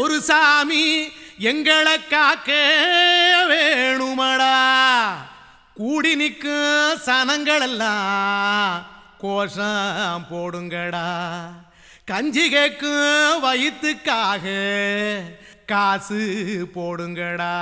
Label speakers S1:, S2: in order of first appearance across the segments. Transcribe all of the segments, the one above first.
S1: ஒரு சாமி எங்களை காக்க வேணுமடா. கூடி நிற்கும் சனங்கள் எல்லாம் கோஷம் போடுங்கடா. கஞ்சி கேக்கும் வயிற்றுக்காக காசு போடுங்கடா.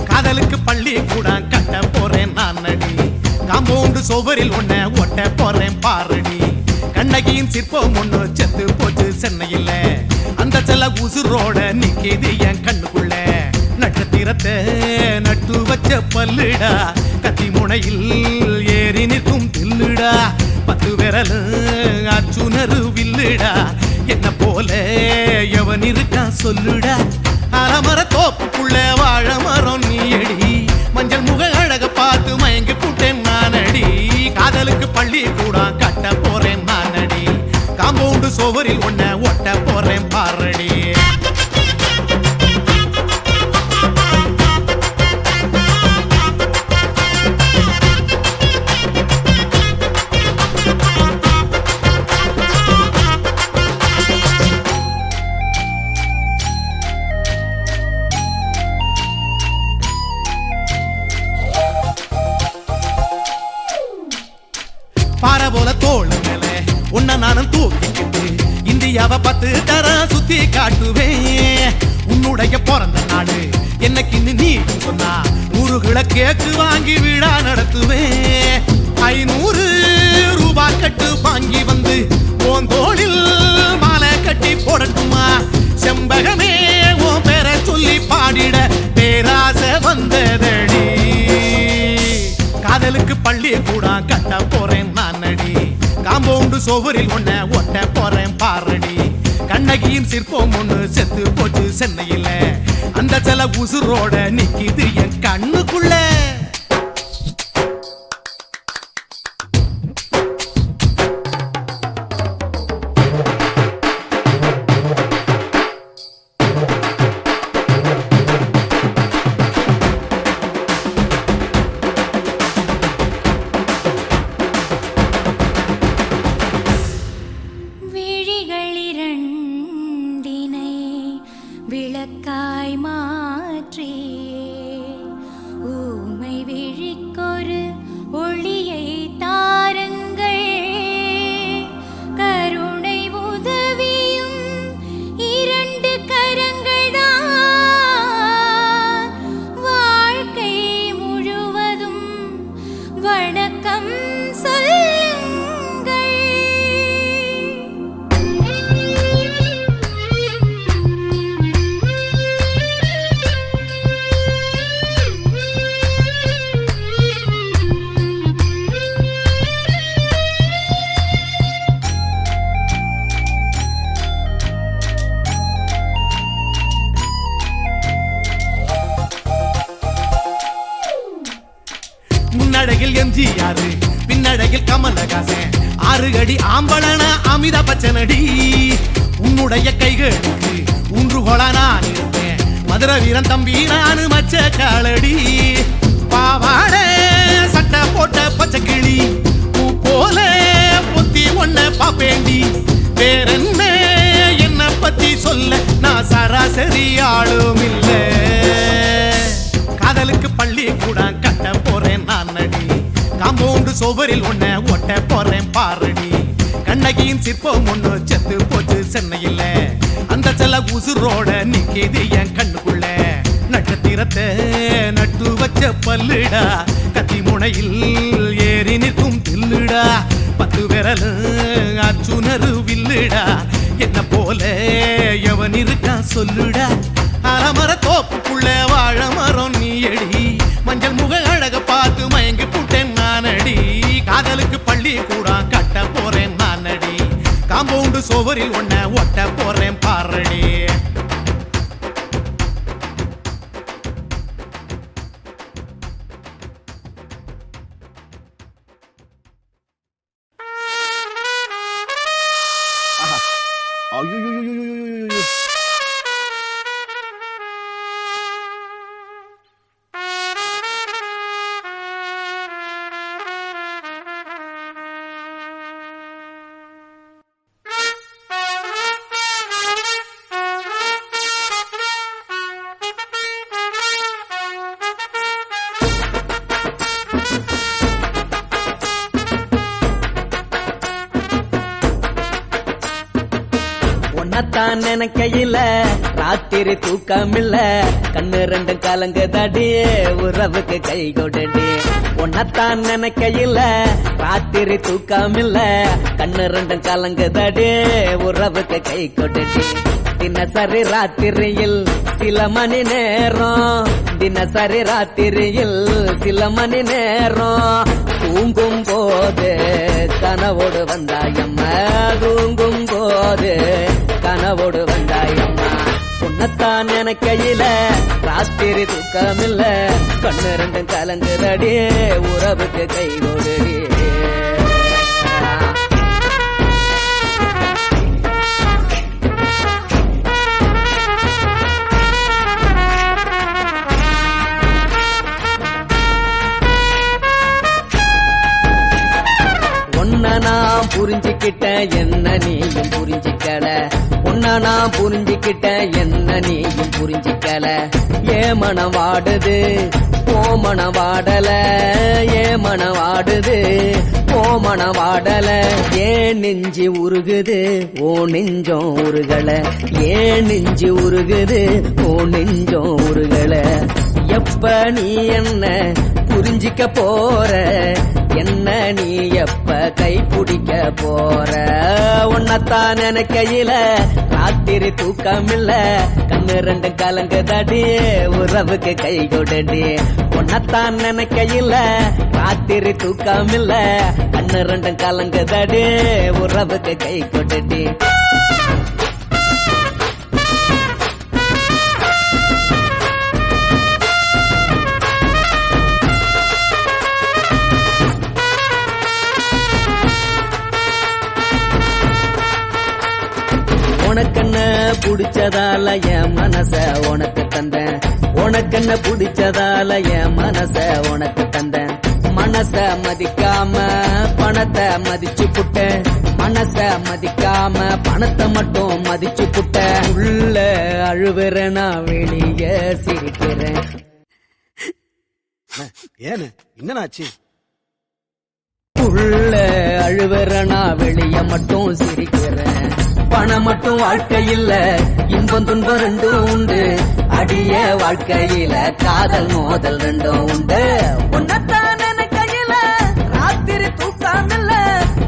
S1: காதலுக்கு பள்ளி கூட கட்ட போறேன் நான் அடி. காம்பவுண்டு சுவரில் ஒன்ன ஒட்ட போறேன் பாரடி. கண்ணகியின் சிற்பம் ஒண்ணு செத்து போச்சு சென்னையில். அந்த செல்ல உசுரோட நிக்கிது என் கண்ணுக்குள்ள. நட்சத்திரத்தை நட்டு வச்ச பல்லுடா. கத்தி முனையில் ஏறி நிற்கும் தில்லுடா. 10 விரல் அச்சுணரு வில்லுடா. என்ன போல எவன் இருக்கா சொல்லுடா. அலமர தோப்புக்குள்ள வாழ மரம் நீ அடி. மஞ்சள் முக அழக பார்த்து மயங்கி புட்டேன் நான் அடி. காதலுக்கு பள்ளி கூட கட்ட போறேன் நான் அடி. காம்பவுண்டு சுவரில் ஒன்ன ஒட்ட போறேன் பாரடி. பாறை போல தோளு மேல உன்ன நானும் தூக்கிக்கிட்டு இந்தியாவை 10 தரம் சுத்தி காட்டுவேன். உன்னுடைய பிறந்த நாடு என்னைக்கு நீ சொன்னா 100 கிலோ கேக்கு வாங்கி விழா நடத்துவேன். 500 ரூபாய் கட்டு வாங்கி வந்து உன் தோளில் மாலை கட்டி போடட்டுமா. செம்பகமே உன் பேரை சொல்லி பாடிட பேராசை வந்ததடி. காதலுக்கு பள்ளி கூட கட்ட போறேன் நான் அடி. காம்பவுண்டு சுவரில் ஒன்ன ஒட்ட போறேன் பாரடி. கண்ணகியின் சிற்பம் ஒண்ணு செத்து போச்சு சென்னையில். அந்த செல உசுரோட நிக்கிது என் கண்ணுக்குள்ள.
S2: விளக்காய் மாற்றி ஊமை விழிக்கொரு ஒளியை தாருங்கள். கருணை உதவியும் 2 கரங்கள் தான். வாழ்க்கை முழுவதும் வணக்கம் சொல்லுங்கள்.
S1: முன்னழகில் எம்ஜிஆர் பின்னழகில் கமலஹாசன் 6 அடி ஆம்பளன அமிதாப் பச்சனடி. உன்னுடைய கைகளுக்கு ஊன்றுகோல நான் இருப்பேன். மதுரை வீரன் தம்பி நானு மச்ச காலடி. பாவாட சட்டை போட்ட பச்சை கிளி பூ போல பொத்தி ஒன்ன பாப்பேண்டி. வேறென்ன என்ன பத்தி சொல்ல நான் சராசரி ஆளும் இல்ல. காதலுக்கு பள்ளி கூட கட்ட போறேன் நான் அடி. காம்பவுண்டு சுவரில் ஒன்ன ஒட்ட போறேன் பாரடி. கண்ணகியின் சிற்பம் ஒண்ணு செத்து போச்சு சென்னையில். அந்த செல உசுரோட நிக்கிது என் கண்ணுக்குள்ள. நட்சத்திரத்தை நட்டு வச்ச பல்லுடா. கத்தி முனையில் ஏறி நிற்கும் தில்லுடா. 10 விரல் அச்சுணரு வில்லுடா. என்ன போல எவன் இருக்கா சொல்லுடா. அலமர தோப்புக்குள்ள வாழ மரம் நீ அடி. மஞ்சள் முக அழக பார்த்து மயங்கி புட்டேன் நான் அடி. காதலுக்கு பள்ளி கூட கட்ட போறேன் நான் அடி. காம்பவுண்டு சுவரில் ஒன்ன ஒட்ட போறேன் பாரடி.
S3: உன்னத்தான் நினைக்கையில ராத்திரி தூக்கமில்ல கண்ணு ரெண்டும் கலங்குதடி உறவுக்கு கை கொடுடி உன்னத்தான் நினைக்கையில ராத்திரி தூக்கமில்ல கண்ணு ரெண்டும் கலங்குதடி உறவுக்கு கை கொடுடி தினசரி ராத்திரியில் சில மணி நேரம் தினசரி ராத்திரியில் சில மணி நேரம் தூங்கும் போது கனவோடு வந்தாயம்மா தூங்கும் போது கனவோடு வந்தாயம்மா உன்னத்தான் நினைக்கையில ராத்திரி தூக்கமில்ல கண்ணு ரெண்டும் கலங்குதடி உறவுக்கு கை கொடுடி நான் புரிஞ்சுக்கிட்ட என்ன நீயும் புரிஞ்சிக்கல உன்ன நான் புரிஞ்சுக்கிட்ட என்ன நீயும் புரிஞ்சிக்கல ஏ மனம் வாடுது ஓ மனம் வாடல ஏ மனம் வாடுது ஓ மனம் வாடல ஏன் நெஞ்சு உருகுது ஓ நெஞ்சம் உருகல ஏன் நெஞ்சு உருகுது ஓ நெஞ்சம் உருகல எப்ப நீ என்ன புரிஞ்சிக்க போற என்ன நீ எப்ப கை பிடிக்க போற உன்னத்தான் நினைக்கையில ராத்திரி தூக்கமில்ல கண்ணு ரெண்டும் கலங்குதடி உறவுக்கு கை கொடுடி உன்னத்தான் நினைக்கையில ராத்திரி தூக்கமில்ல கண்ணு ரெண்டும் கலங்குதடி உறவுக்கு கை கொடுடி உனக்கென்ன பிடிச்சதால என் மனச உனக்கு தந்தேன் உனக்கென்ன பிடிச்சதால என் மனச உனக்கு தந்தேன் மனச மதிக்காம பணத்தை மதிச்சு புட்ட மனச மதிக்காம பணத்தை மட்டும் மதிச்சு புட்ட உள்ள அழுவுறேன் நான் வெளிய சிரிக்கிறேன்
S4: ஏன்னு என்னன்னாச்சு
S3: உள்ள அழுவுறேன் நான் வெளிய மட்டும் சிரிக்கிறேன் பணம் மட்டும் வாழ்க்கையில இன்பம் துன்பம் ரெண்டும் உண்டு அடிய வாழ்க்கையில காதல் மோதல் ரெண்டும் உண்டு உன்னத்தான் நினைக்கையில ராத்திரி தூக்காமல்ல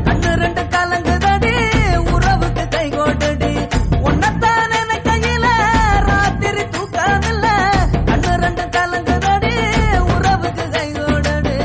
S3: கண்ணு ரெண்டு கலங்குதடி உறவுக்கு கை கோட்டடி உன்னத்தான் நினைக்கையில ராத்திரி தூக்காமல்ல கண்ணு ரெண்டு கலங்குதடி உறவுக்கு கை கோட்டடி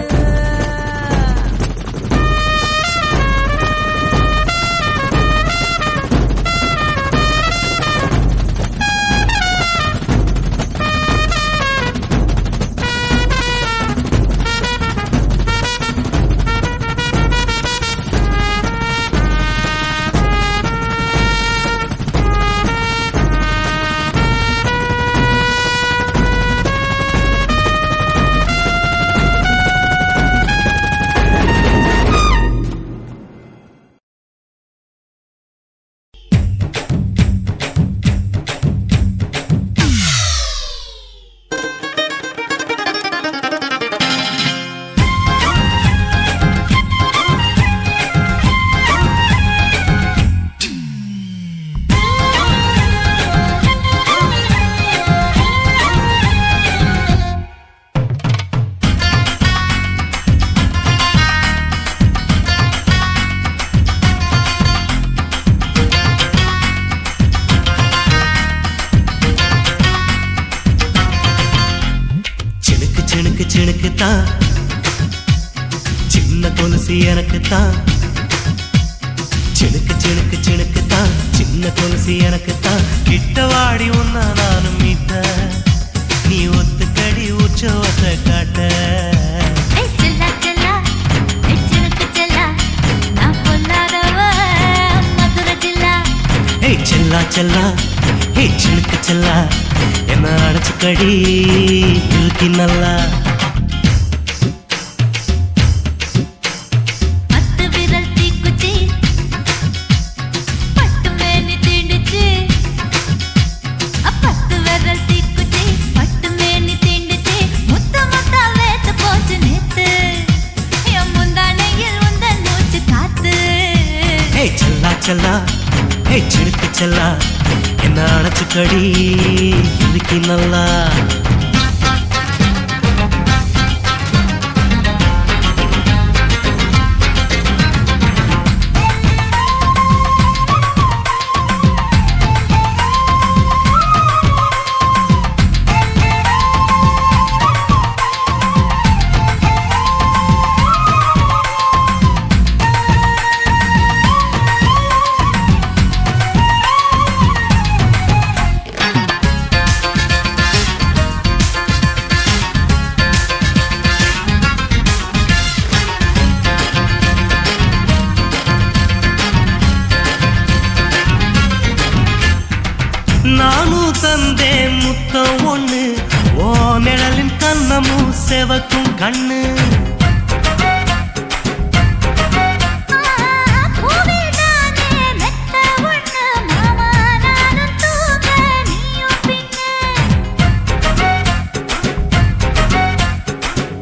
S1: சினுக்குத்தான் சின்ன கொலுசு எனக்குத்தான் சினுக்கு சினுக்கு சினுக்குத்தான் சின்ன கொலுசு எனக்குத்தான் கிட்டவாடி உன்னா நானும் மீட்ட நீ ஒத்துக்கடி உற்சவத்தை காட்ட செல்லா செல்லா ஹே சினுக்கு செல்லா என்ன அடைச்சுக்கடி இழுக்கி நல்லா செல்லா ஹே சினுக்கு செல்லா
S5: அணைச்சுக்கடி இருக்கு நல்லா. நானும் தந்தேன் முத்தம் ஒண்ணு, ஓ நிழலின் கண்ணமும் செவக்கும் கண்ணு.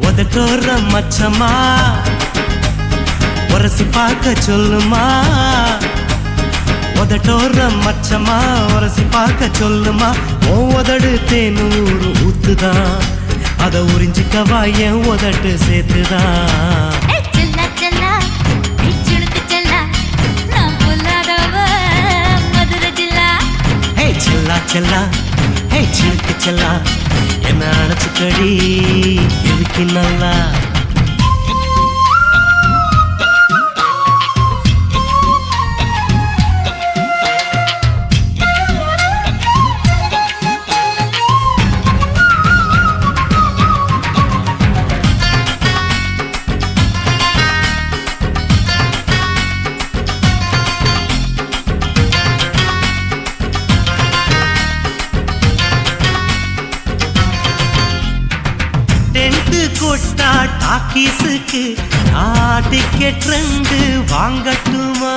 S5: உதட்டோர மச்சமா உரசி பார்க்க சொல்லுமா, உதட்டோர மச்சமா உரசி பார்க்க சொல்லுமா. உதடு தேனூறு ஊத்துதான், அத உறிஞ்சிக்கவா என் உதட்டு சேர்த்துதான். செல்லா செல்லா ஹே சிலுக்கு செல்லா, என்ன அணைச்சுக்கடி இருக்கு நல்லா. கொட்டா டாக்கீஸுக்கு டிக்கெட் 2 வாங்கட்டுமா?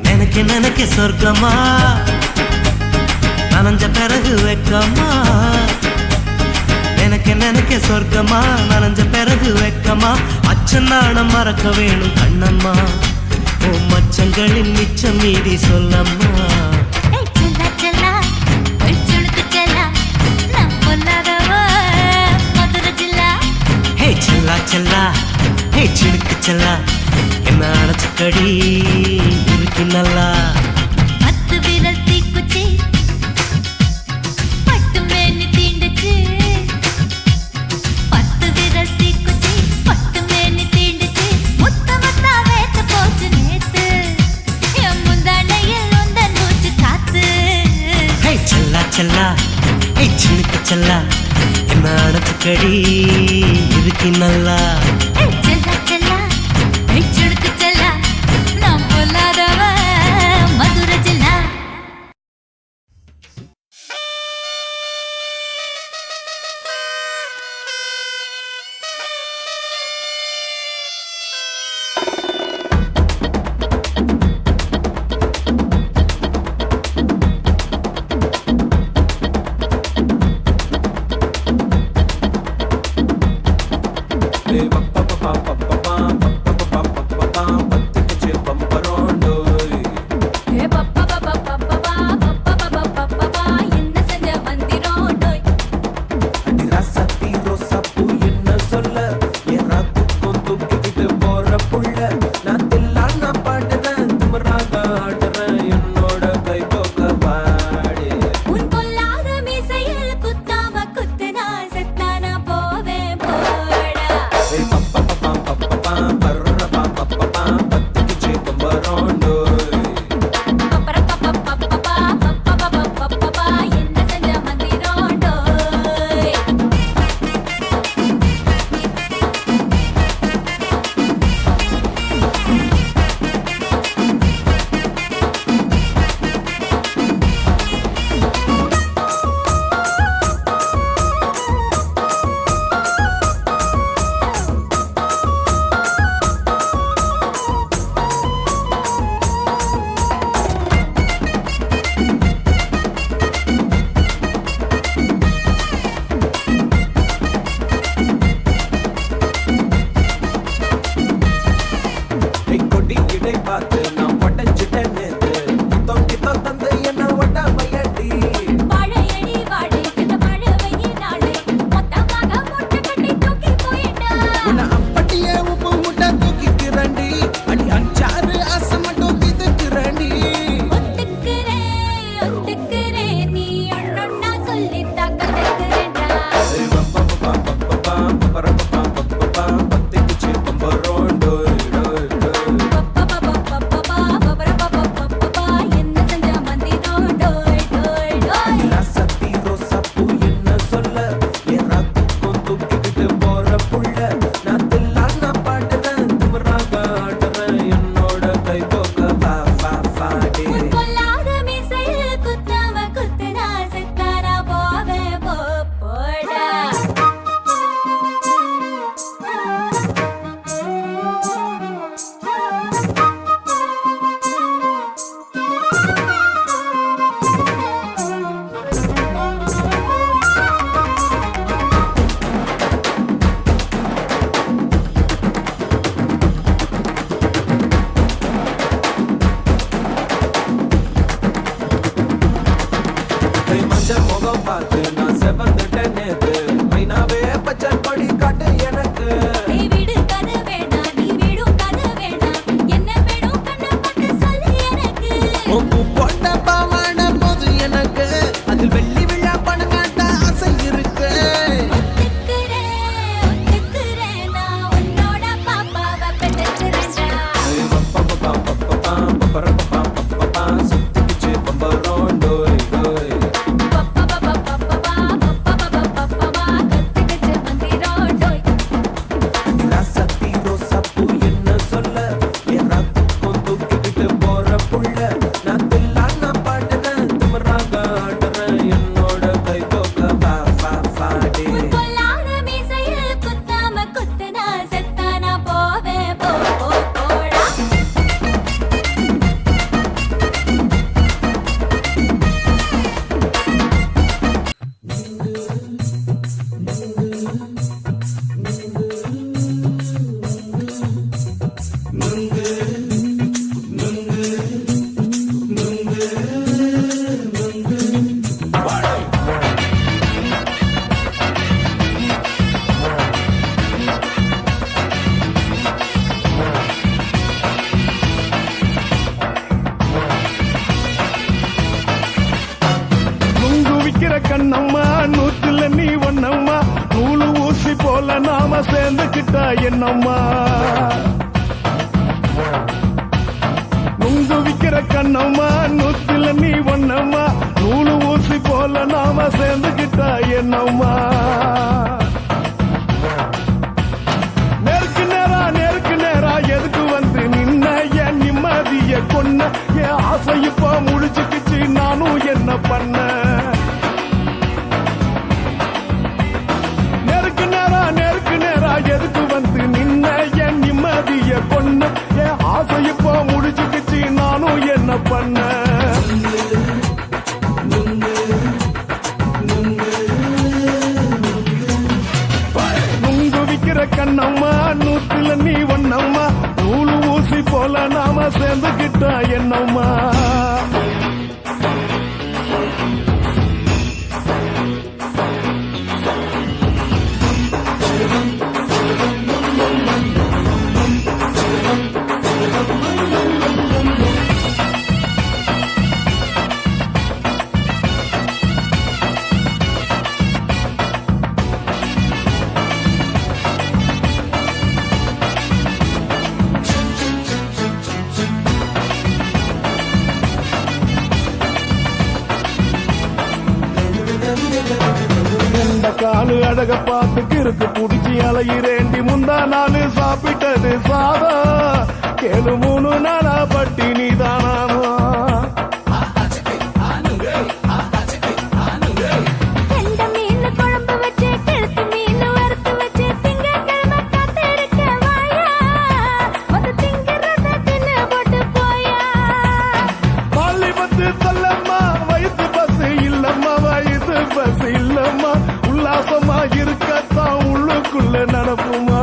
S5: நினைக்க நினைக்க சொர்க்கமா, நனைஞ்ச பிறகு வெக்கமா. நினைக்க நினைக்க சொர்க்கமா, நனைஞ்ச பிறகு வெக்கமா. அச்சநாணம் மறக்க வேணும் கண்ணம்மா, ஓ மச்சங்களின் மிச்சம் மீதி சொல்லம்மா. ஹே செல்லா செல்லா ஹே சிலுக்கு செல்லா, என்ன அணைச்சுக்கடி இருக்கு நல்லா. செல்லா ஹே சிலுக்கு செல்லா, என்ன அணைச்சுக்கடி இருக்கு நல்லா.
S2: Hey,
S6: நாம சேர்ந்துக்கிட்டா என்னம்மா நுங்கு விக்கிற கண்ணம்மா நூத்தில நீ ஒன்னம்மா நூலு ஊசி போல நாம சேர்ந்துக்கிட்டா என்னம்மா நேருக்கு நேரா எதுக்கு வந்து நின்ன என் நிம்மதிய கொன்ன என் ஆசை இப்ப முடிச்சுக்கிச்சு நானும் என்ன பண்ண நேருக்கு நேரா எதுக்கு வந்து நின்ன என் நிம்மதிய கொன்ன என் ஆசை இப்ப முடிச்சுக்கிச்சு நானும் என்ன பண்ண நுங்கு விக்கிற கண்ணம்மா நூத்துல நீ ஒன்னம்மா நூலு ஊசி போல நாம சேர்ந்துக்கிட்டா என்னம்மா காலு அழக பார்த்து கிறுக்கு புடிச்சு அலையிறேண்டி முந்தா நாலு சாப்பிட்டது சாதா கேளு 3 நாளா பட்டினி தானானோ இருக்கத்தான் உள்ளுக்குள்ள நடப்புமா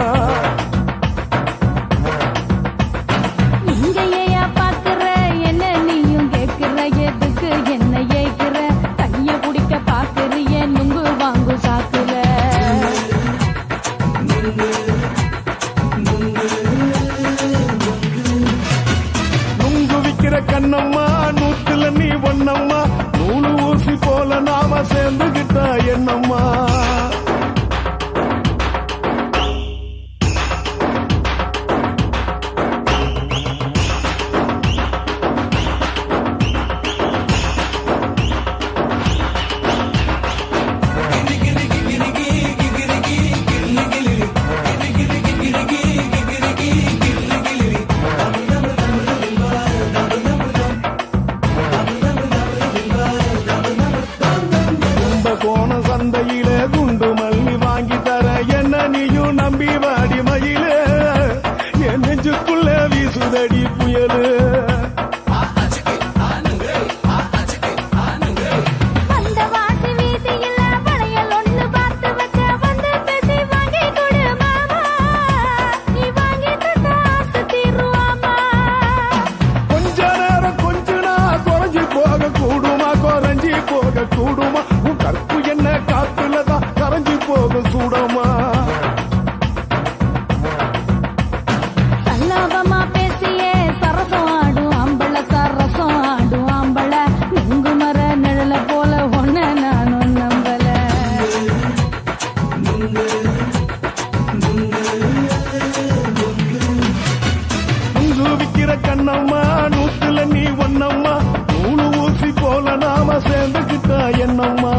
S2: இங்கேயா பாக்குற என்ன நீயும் கேக்குற எதுக்கு என்ன ஏக்குற கைய குடிக்க பாக்குறிய நுங்கு வாங்கு சாக்குற
S6: நுங்கு விக்கிற கண்ணம்மா நூத்துல நீ ஒன்னம்மா நூலு ஊசி போல நாம சேர்ந்துகிட்டா என்னம்மா சந்தையில குண்டு மல்லி வாங்கி தர என்ன நீயும் நம்பி வாடி மயிலே என் நெஞ்சுக்குள்ள வீசுதடி புயலு கொஞ்ச நேரம் கொஞ்சனா குறைஞ்சி போக கூடுமா குறைஞ்சி போக கூடுமா உன் கற்பு என்ன காத்துலதான் கரைஞ்சி போக சூடமா
S2: சல்லாபமா பேசியே சரசம் ஆடும் ஆம்பள சரசம் ஆடும் ஆம்பள நுங்கு மர நிழல போல ஒன்ன நானும் நம்பல
S6: நுங்கு விக்கிற கண்ணம்மா நூத்துல நீ ஒன்னம்மா நூலு ஊசி போல நாம சேர்ந்துக்கிட்டா என்னம்மா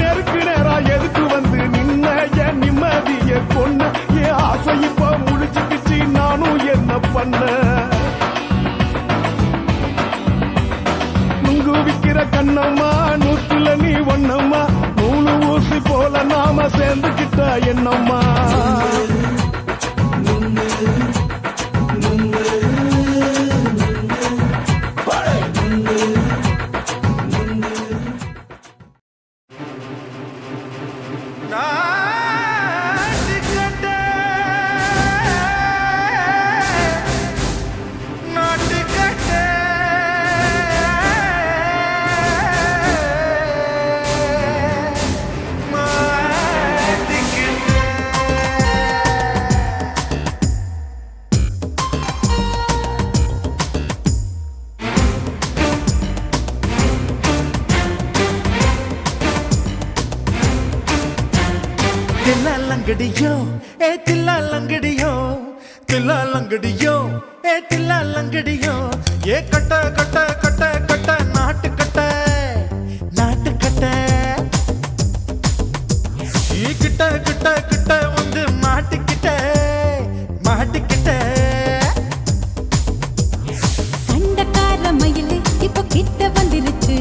S6: நேருக்கு நேரா எதுக்கு வந்து நின்ன என் நிம்மதிய கொன்ன என் ஆசை இப்ப முடிச்சுக்கிச்சு நானும் என்ன பண்ண நுங்கு விக்கிற கண்ணம்மா நூத்துல நீ ஒன்னம்மா நூலு ஊசி போல நாம சேர்ந்துக்கிட்டா என்னம்மா
S1: தில்லாலங்கடியோ ஏ தில்லாலங்கடியோ தில்லாலங்கடியோ ஏ தில்லாலங்கடியோ ஏ கட்ட கட்ட கட்ட கட்ட நாட்டு கட்ட நாட்டு கட்ட கிட்ட கிட்ட கிட்ட வந்து மாட்டிக்கிட்ட மாட்டிக்கிட்ட
S2: சண்டக்கார மயிலு இப்ப கிட்ட வந்துருச்சு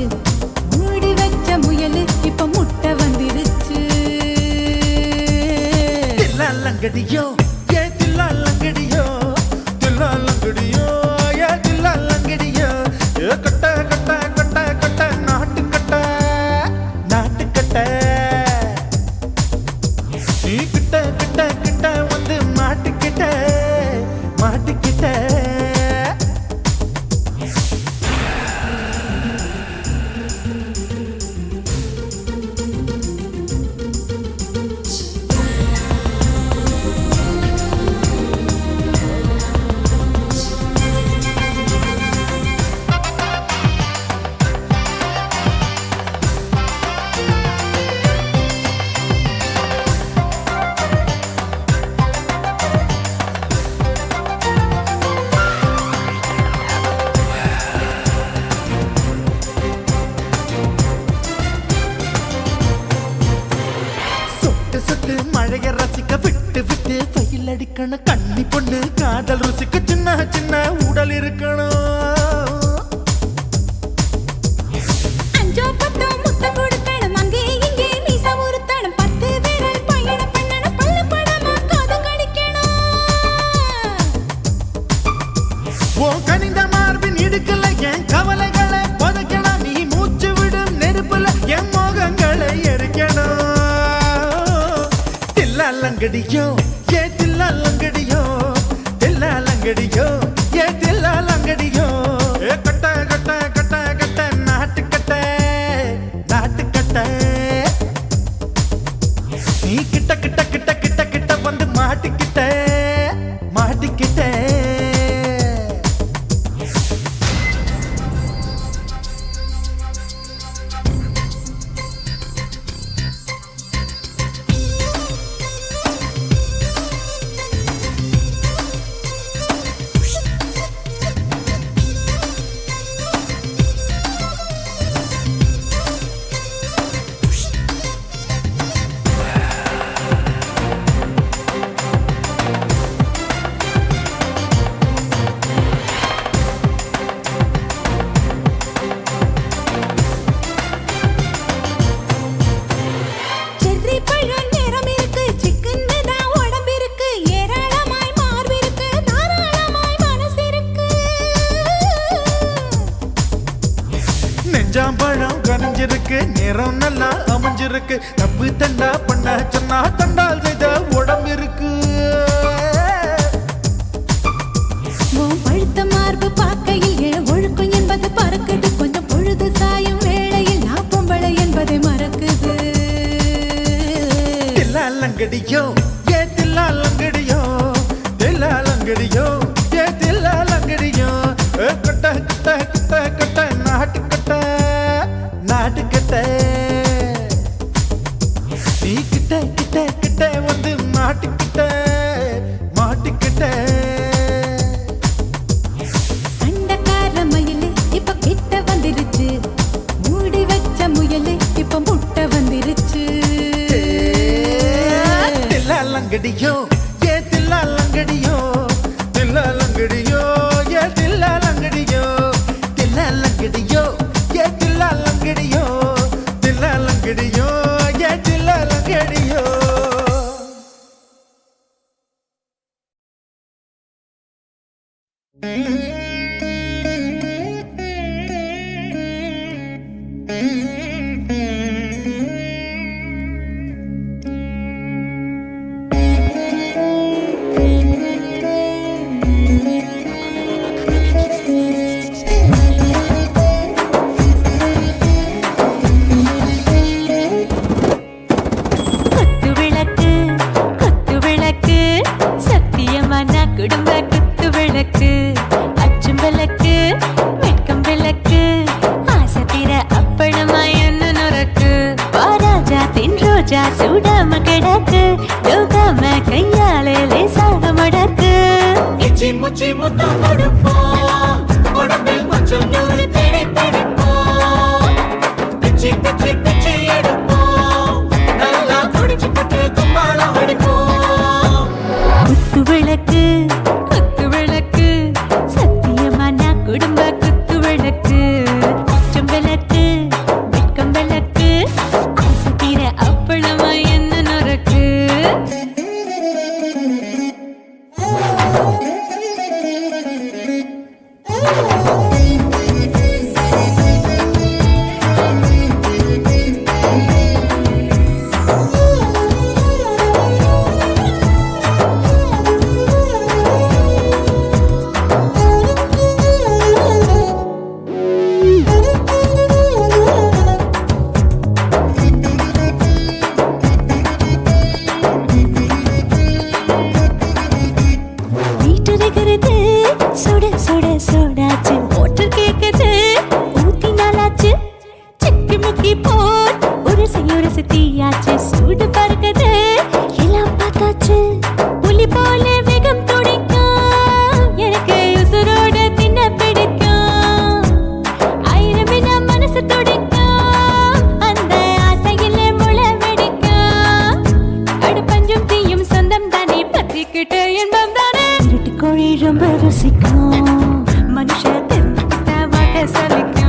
S2: மூடி வச்ச முயலு இப்ப முட்டை வந்துருச்சு
S1: தில்லாலங்கடியோ ஏ தில்லாலங்கடியோ தில்லாலங்கடியோ ஏ தில்லாலங்கடியோ ஏ கட்ட கட்ட கட்ட கட்ட நாட்டு கட்ட நாட்டு கட்ட நீ கிட்ட கிட்ட கிட்ட வந்து மாட்டிக்கிட்ட மாட்டிக்கிட்ட சொட்டு மழைய ரசிக்க விட்டு விட்டு பயில் அடிக்கணும் கண்ணி பொண்ணு காதல் ருசிக்க சின்ன சின்ன உடல் இருக்கணும்
S2: அஞ்சோ பத்தோ முத்தம் கொடுக்கணும் அங்கே இங்கே மீசா உருத்தணும் 10 பேரல் பயணம் பண்ணணும் பல்ல படமா காது கடிக்கணும்
S1: ஓ கனிந்த மார்பின் இடுக்கல என் கவலைகளை புதைக்கணும் நீ மூச்சு விடும் நெருப்புல என் மோகங்களை எரிக்கணும் தில்லாலங்கடியோ ஏ தில்லாலங்கடியோ தில்லாலங்கடியோ ஏ தில்லாலங்கடியோ ஏ கட்ட கட்ட கட்ட கட்ட நாட்டு கட்ட நாட்டு கட்ட நீ கிட்ட கிட்ட கிட்ட கிட்ட கிட்ட வந்து மாட்டிக்கிட்ட மாட்டிக்கிட்ட
S2: செர்ரி பழம் நிறம் இருக்கு சிக்கன்னு தான் உடம்பு இருக்கு ஏராளமாய் மார்பு இருக்கு தாராளமாய் மனசு இருக்கு
S1: நெஞ்சாம்பழம் கனிஞ்சிருக்கு நிறம் நல்லா அமைஞ்சிருக்கு தப்பு தண்டா பண்ண சொன்னா தண்டால் செய்த உடம்பு இருக்கு
S2: உன் பழுத்த மார்பு பார்க்கையில் என் ஒழுக்கம் என்பது பறக்குது கொஞ்சம் பொழுது சாயும் வேளையில் நான் பொம்பளை என்பதை மறக்குது
S1: தில்லாலங்கடியோ ஏ தில்லாலங்கடியோ தில்லாலங்கடியோ ஏ தில்லாலங்கடியோ ஏ கட்ட கட்ட கட்ட கட்ட நாட்டு கட்ட நாட்டு கட்ட நீ கிட்ட கிட்ட கிட்ட வந்து மாட்டிக்கிட்ட மாட்டிக்கிட்ட
S2: சண்டக்கார மயிலு இப்ப கிட்ட வந்துருச்சு மூடி வச்ச முயலு இப்ப முட்டை வந்துருச்சு
S1: தில்லாலங்கடியோ ஏ தில்லாலங்கடியோ தில்லாலங்கடியோ ஏ தில்லாலங்கடியோ தில்லாலங்கடியோ ஏ தில்லாலங்கடியோ தில்லாலங்கடியோ ஏ தில்லாலங்கடியோ
S2: குத்து விளக்கு சத்தியமான குடும்ப குத்து விளக்கு அச்சும் விளக்கு வெட்கம் விளக்கு ஆசத்திர அப்பளமா என்ன நுறக்கு வாராஜா தின் ரோஜா சூடாம கிடக்கு
S5: மூச்சு முத்தம் கொடுப்போம் உடம்பில் கொஞ்சம் நூறு தேடி பிடிப்போம் பிச்சு பிச்சு பிச்சு எடுப்போம் நல்லா குடிச்சு பட்டு கும்மாளம் அடிப்போம்
S2: குத்து விளக்கு குத்து விளக்கு சத்தியமான குடும்ப குத்து விளக்கு குச்சம் விளக்கு வெட்கம் விளக்கு ஆசை தீர அப்பளமா என்ன நொறுக்கு வீட்டுகிறது சுட சுட சுடாச்சு மோட்டர் கேக்குது ஊத்தி நாளாச்சு சிக்கி முக்கி போல் ஒரு தீயாச்சு சூடு பறக்குது எல்லாம் பார்த்தாச்சு புலி போல வேகம் துடிக்கும் எனக்கு உசுரோட தின்ன பிடிக்கும் ஆயிரம் மனசு துடிக்கும் அந்த ஆசையில முளை வெடிக்கும் அடுப்பஞ்சும் தீயும் சொந்தம் தானே பத்திக்கிட்டு இன்பம் தானே இருட்டு கோழி ரொம்ப ருசிக்கும் மனுஷ தெரிஞ்சுக்கிட்ட வாக்க சலிக்கும்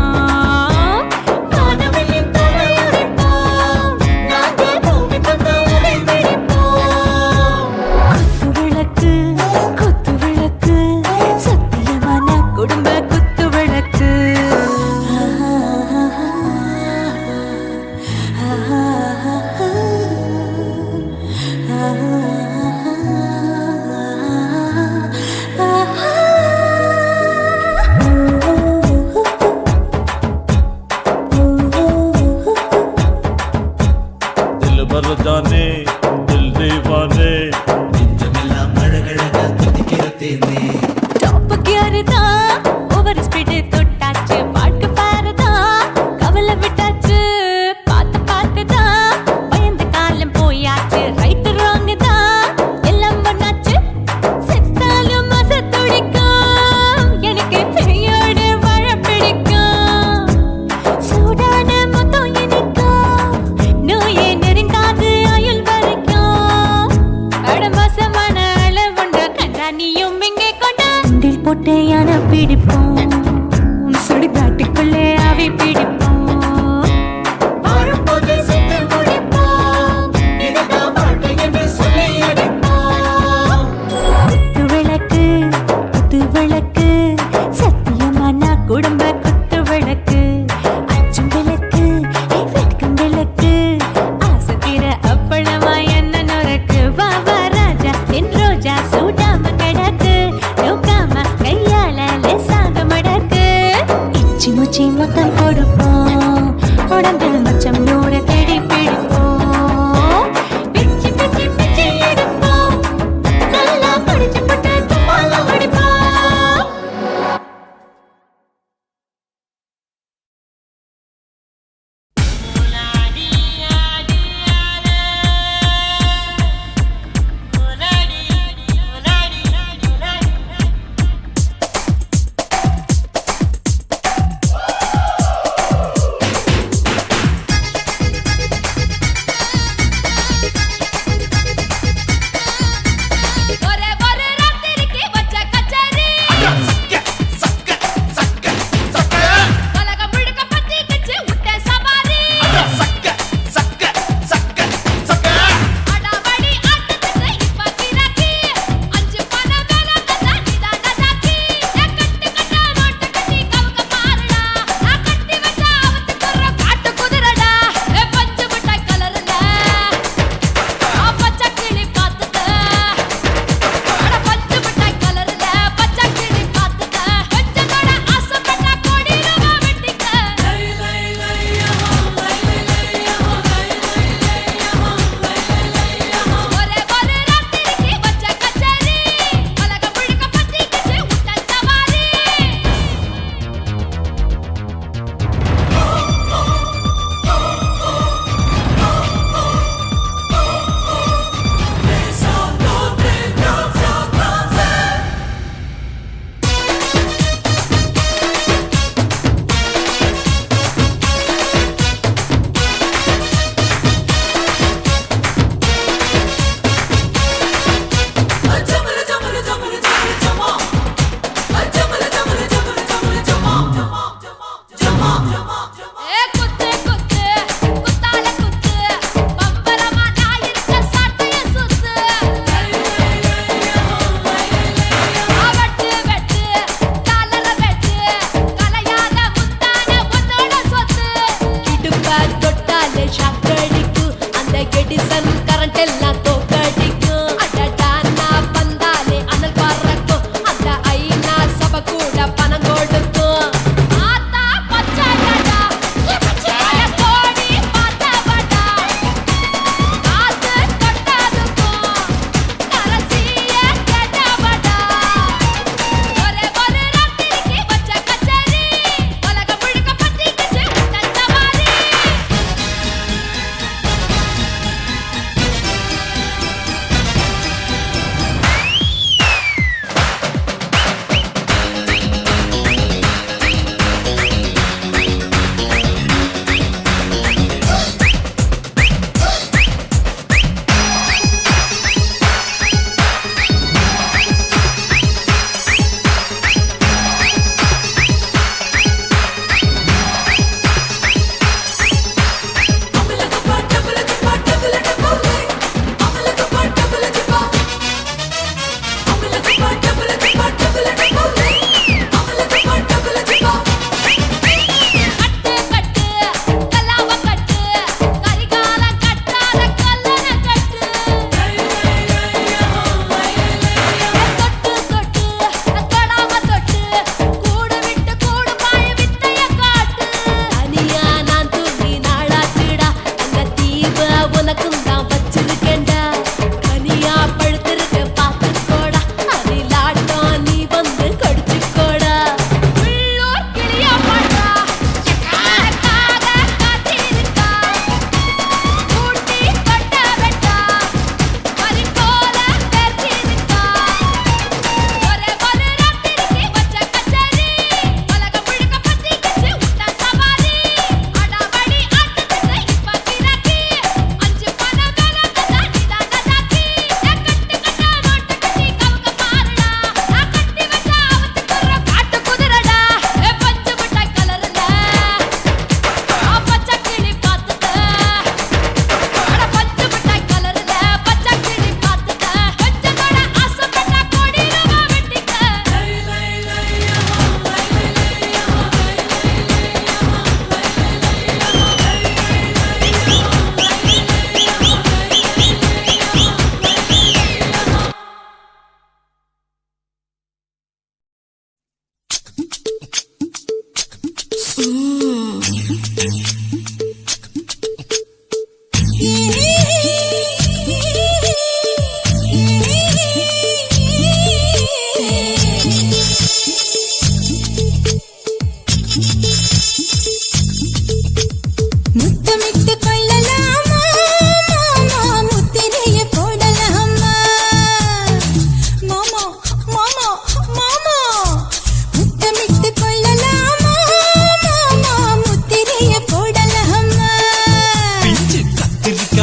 S2: வானவெளியும் தலையுடைப்போம் நாங்கள் பூமி பந்த உடை வெடிப்போம் குத்து விளக்கு சத்தியமான குடும்ப குத்து விளக்கு
S7: दिल भर जाने दिल दीवाने
S5: நெஞ்சமெல்லாம் அழகழகா துடிக்கிறதேனே
S2: டாப் கியர் தான் ஓவர் ஸ்பீட் தொட்டாச்சு வாழ்க்கை பாரு தான் கவலை விட்டாச்சு பார்த்து பார்த்து தான் பயந்த காலம் போயாச்சு ரைட் ராங் தான் எல்லாம் பண்ணாச்சு செத்தாலும் மச துடிக்கும் எனக்கு பெரியோடு வாழ பிடிக்கும் சூடான மொத்தம் இனிக்கும் நோயே நெருங்காது ஆயுள் வர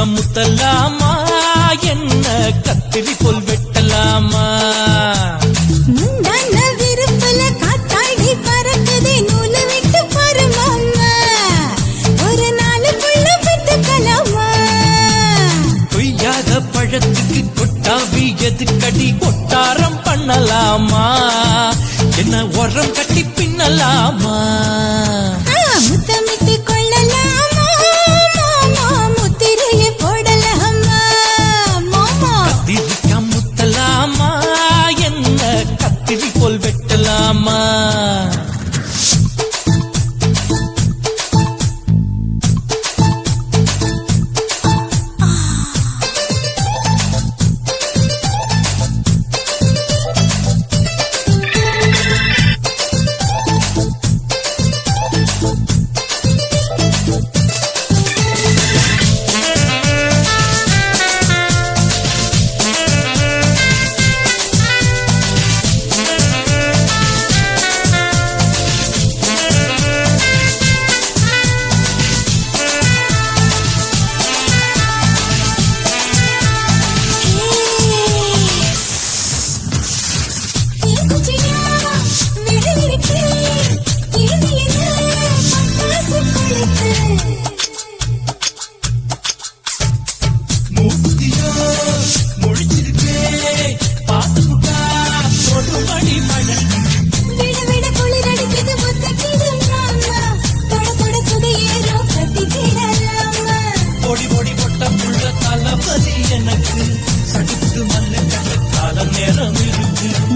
S5: முத்தலாமா என்ன கத்திரி போல் வெட்டலாமா
S2: முந்தான விருப்பல காத்தாடி பறக்குதே நூலு விட்டு பாரு மாமா ஒரு நாளுக்குள்ள பெத்துக்கலாமா
S5: கொய்யாத பழத்துக்கு கொட்டாவி எதுக்கடி கொட்டாரம் பண்ணலாமா என்ன உரம் கட்டி பின்னலாமா
S2: முத்தமிட்டு கொள்ளலாமா மாமா முத்திரையை போடலாமா மாமா
S5: கத்திரிக்கா முத்தலாமா என்ன கத்திரி போல் வெட்டலாமா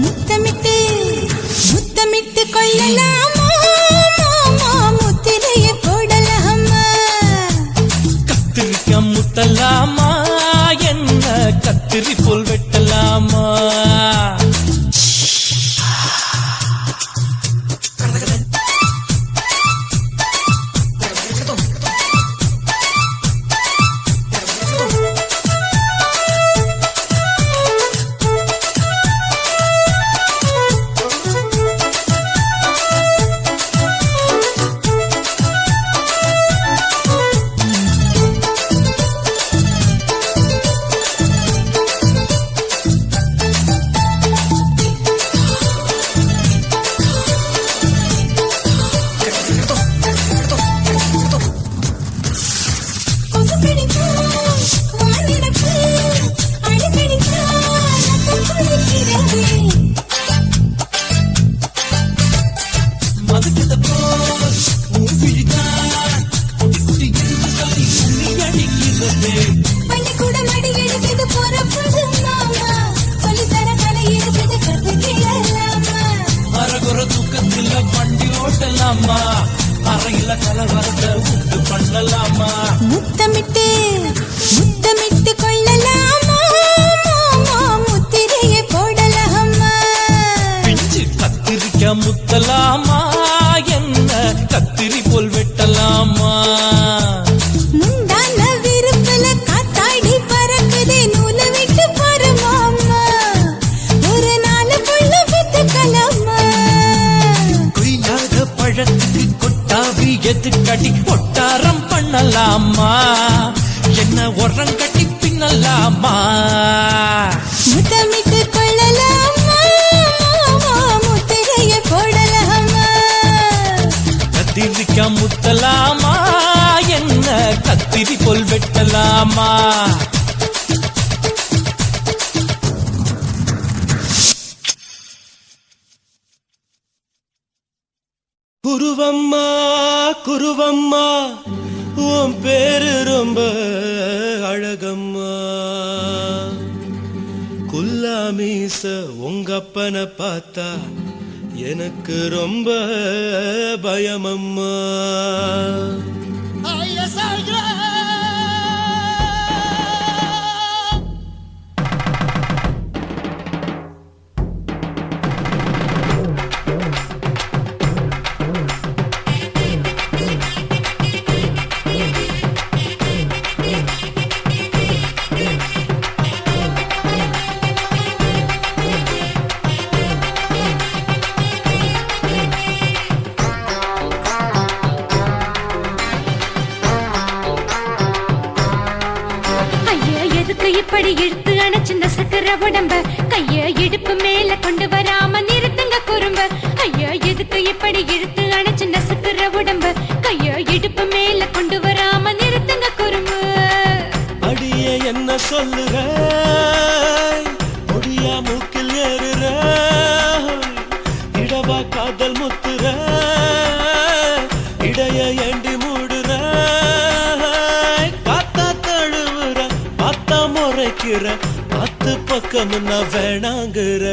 S2: முத்தமிட்டு முத்தமிட்டு கொள்ளலாமா மாமா முத்திரையை போடலாமா
S5: கத்திரிக்கா முத்தலாமா என்ன கத்திரி போல் வெட்டலாமா அறையில கலவரத்தை உண்டு பண்ணலாமா
S2: முத்தமிட்டு முத்தமிட்டு கொள்ளலாமா மாமா முத்திரையை போடலாமா
S5: பிஞ்சு கத்திரிக்கா முத்தலாமா என்ன கத்திரி போல் வெட்டலாமா
S2: முந்தான விருப்பல காத்தாடி பறக்குதே நூலு விட்டு பாரு மாமா ஒரு நாளுக்குள்ள பெத்துக்கலாமா
S5: கொய்யாத பழத்துக்கு கொட்டாவி எதுக்கடி கொட்டாரம் பண்ணலாமா என்ன உரம் கட்டி பின்னலாமா
S2: முத்தமிட்டு கொள்ளலாமா மாமா முத்திரையை போடலாமா
S5: கத்திரிக்கா முத்தலாமா என்ன கத்திரி போல் வெட்டலாமா குருவம்மா குருவம்மா உன் பேரு ரொம்ப அழகம்மா குல்லாமீச உங்கப்பனை பார்த்தா எனக்கு ரொம்ப பயமம்மா
S8: எதுக்கு இப்படி இழுத்து அணைச்சு நசுக்கிற உடம்ப கைய இடுப்பு மேல கொண்டு வராம நிறுத்துங்க குறும்ப ஐயா எதுக்கு இப்படி இழுத்து அணைச்சு நசுக்கிற உடம்ப கைய இடுப்பு மேல கொண்டு வராம நிறுத்துங்க குறும்பு
S5: அடிய என்ன சொல்லுற ஒடியா மூக்கில் ஏறுற இடவா காதல் முத்துற இடைய ஏண்டி மூடுற காத்தா தழுவுற பார்த்தா முறைக்கிற பத்து பக்கம் நான் வேணாங்குற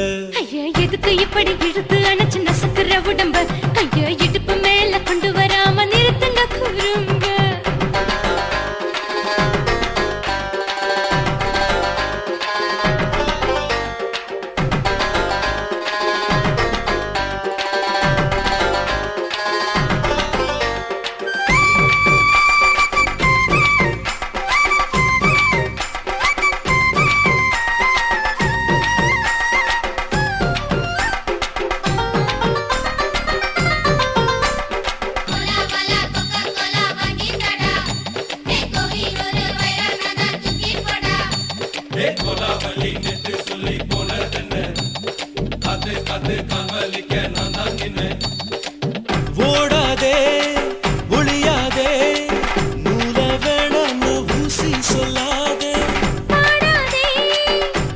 S8: ஐயா எதுக்கு இப்படி இழுத்து அணைச்சு நசுக்கிற உடம்ப கைய இடுப்பு மேல கொண்டு வராம நிறுத்துங்க குறும்ப
S5: ஓடாதே ஒளியாதே நூல வேணான்னு ஊசி சொல்லாதே
S8: பாடாதே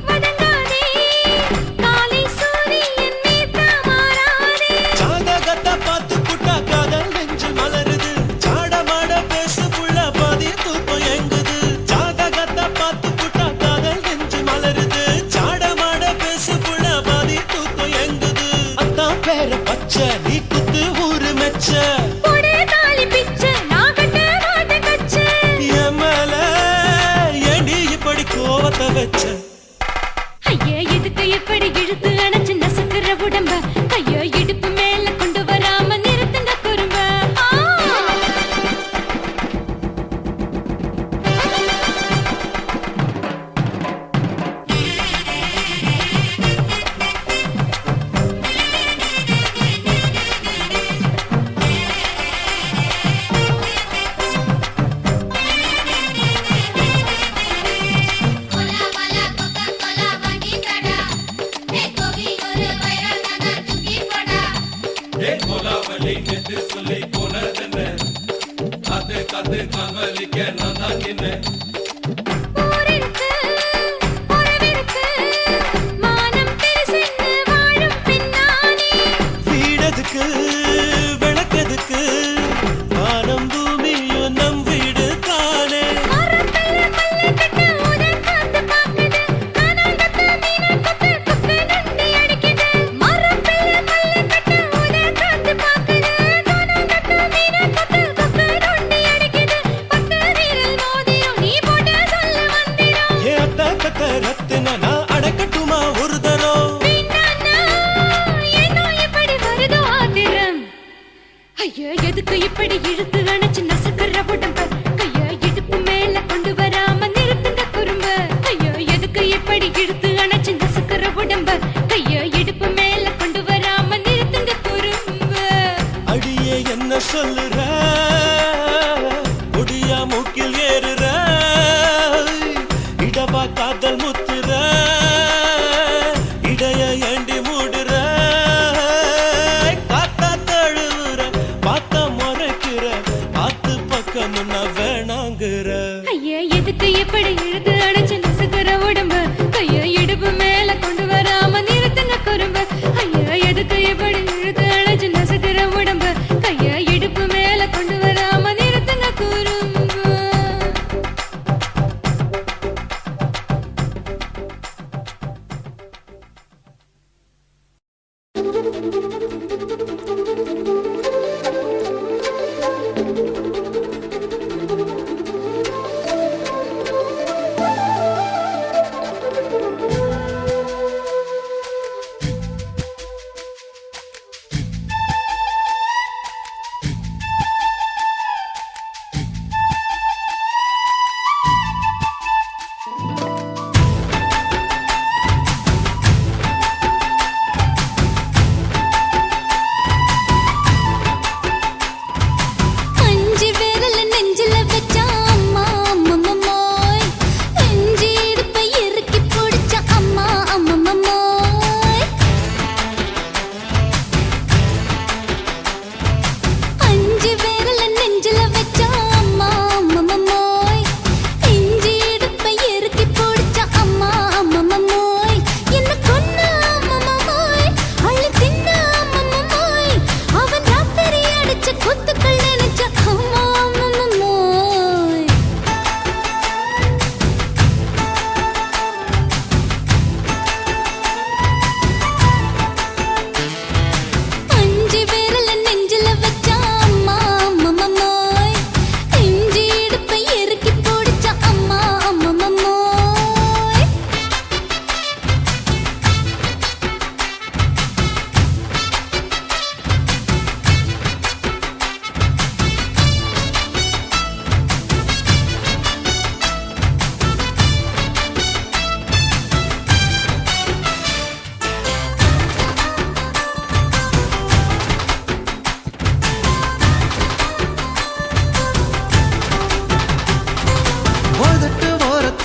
S8: வதங்காதே காலை சூரியன் மீத மாறாதே
S5: ஜாதகத்தை பார்த்து புட்டா காதல் நெஞ்சு மலருது சாடமாட பேசு புள்ள பாதி தூக்கம் எங்குது ஜாதகத்தை பார்த்து புட்டா காதல் நெஞ்சு மலருது சாடமாட பேசு புள்ள பாதி தூக்கம் எங்குது அத்தான் பேர பச்சை நீ குத்து ஊரு மெச்ச
S8: போடே தாலி பிச்சை நான் கட்ட மாட்ட கச்சை
S5: என் மேல ஏண்டி இப்படி கோவத்தை வச்ச
S8: ஐயா எதுக்கு இப்படி இழுத்து அணைச்சு நசுக்கிற உடம்ப கைய இடுப்பு மேல கொண்டு வராம நிறுத்துங்க குறும்ப ஊரிருக்கு உறவிருக்கு மானம் பெருசென்னு வாழும் பின்னானே
S5: வீடதுக்கு விளக்கதுக்கு வானம் பூமியும் நம் வீடு தானே
S8: மரத்துல மல்லி கட்டு உதன் காத்து பாக்குது கானாங்கத்து மீன கொத்து கொத்து நொண்டி அடிக்குது மரத்துல மல்லி கட்டு உதன் காத்து பாக்குது கானாங்கத்து மீன கொத்து கொத்து நொண்டி அடிக்குது பத்து வீரல் மோதிரம் நீ போட்டு சொல்ல வந்திடும்
S5: ஏ அத்த கத்த ரத்தின நான் அடக்கட்டுமா ஒரு தரம்
S8: வேண்டாண்ணா, ஏனோ இப்படி வருதோ ஆத்திரம் ஐயா எதுக்கு இப்படி இழுத்து அணைச்சு நசுக்கிற உடம்ப கைய இடுப்பு மேல கொண்டு வராம நிறுத்துங்க குறும்ப ஐயா எதுக்கு இப்படி இழுத்து அணைச்சு நசுக்கிற உடம்ப கைய இடுப்பு மேல கொண்டு வராம நிறுத்துங்க குறும்ப
S5: அடியே என்ன சொல்லுற ஒடியா மூக்கில் ஏறுற இடவா காதல் முத்துற இடைய ஏண்டி மூடுற காத்தா தழுவுற பார்த்த முறைக்கிற பார்த்து பக்கம் நான் வேணாங்குற
S8: ஐயா எதுக்கு இப்படி இழுத்து அணைச்சு நசுக்கிற உடம்ப கைய இடுப்பு மேல கொண்டு வராம நிறுத்துங்க குறும்ப ஐயா எதுக்கு இப்படி இழுத்து அணைச்சு நசுக்கிற உடம்ப கைய இடுப்பு மேல கொண்டு வராம நிறுத்துங்க குறும்ப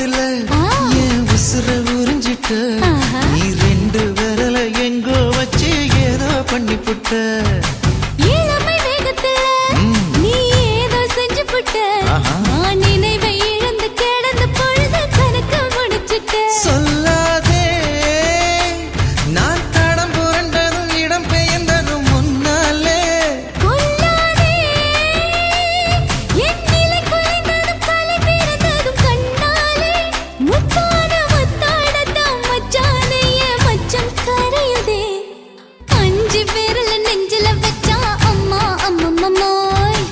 S5: வேகத்துல என் உசுர உறிஞ்சிட்ட நீ 2 விரல எங்கோ வச்சு ஏதோ பண்ணி புட்ட
S8: இளமை வேகத்துல நீ ஏதோ செஞ்சு புட்ட நான் நினைவை இழந்து கிடந்த பொழுது கணக்கு முடிச்சிட்ட
S5: சொல்லாதே நான் தடம் புரண்டதும் இடம் பெயர்ந்ததும் முன்னாலே
S8: கொல்லாதே என் நிலை குலைந்ததும் கலை பிறந்ததும் கண்ணாலே முத்தான முத்தாடத்தான் மச்சானே என் மச்சம் கரையுதே 5 விரல நெஞ்சில வச்சா அம்மா அம்மம்மோய்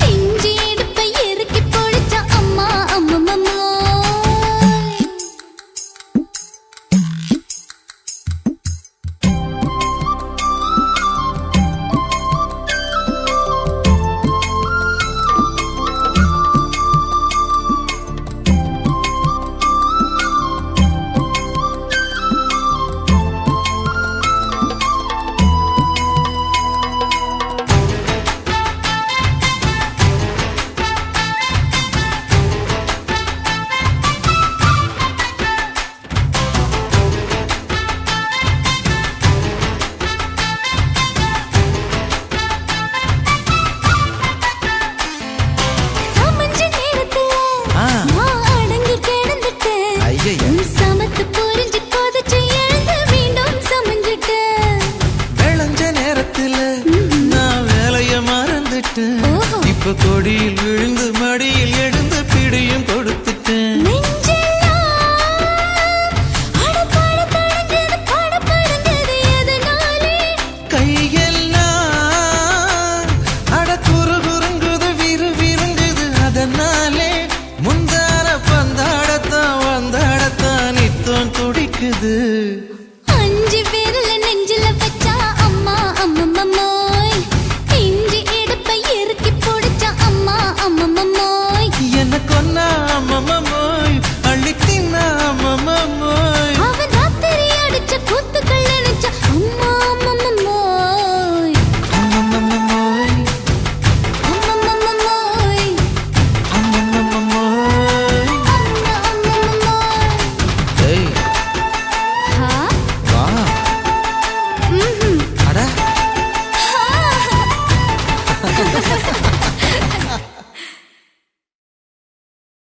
S8: இஞ்சி இடுப்பை இறுக்கி பொடிச்சா அம்மா அம்மம்மோய் சமஞ்ச நேரத்துல நான் அடங்கி கிடந்துட்டேன்
S5: ஐயையே.
S8: நீ சமத்து புரிஞ்சு கொதிச்சு எழுந்து மீண்டும் சமஞ்சிட்டேன்
S5: விளைஞ்ச நேரத்துல நான் வேலைய மறந்துட்டேன்
S8: ஓஹோ.
S5: இப்ப கொடியில் விழுந்து மடியில் எழுந்து பிடியும் கொடுத்துட்டேன்
S8: நெஞ்செல்லாம் அடப்பாட தடஞ்சது படபடஞ்சது எதனாலே
S5: கையெல்லாம் அட குறுகுறுங்குது விறுவிறுங்குது அதனாலே முந்தார பந்தாடத்தான் வந்தாடத்தான் நித்தம் துடிக்குது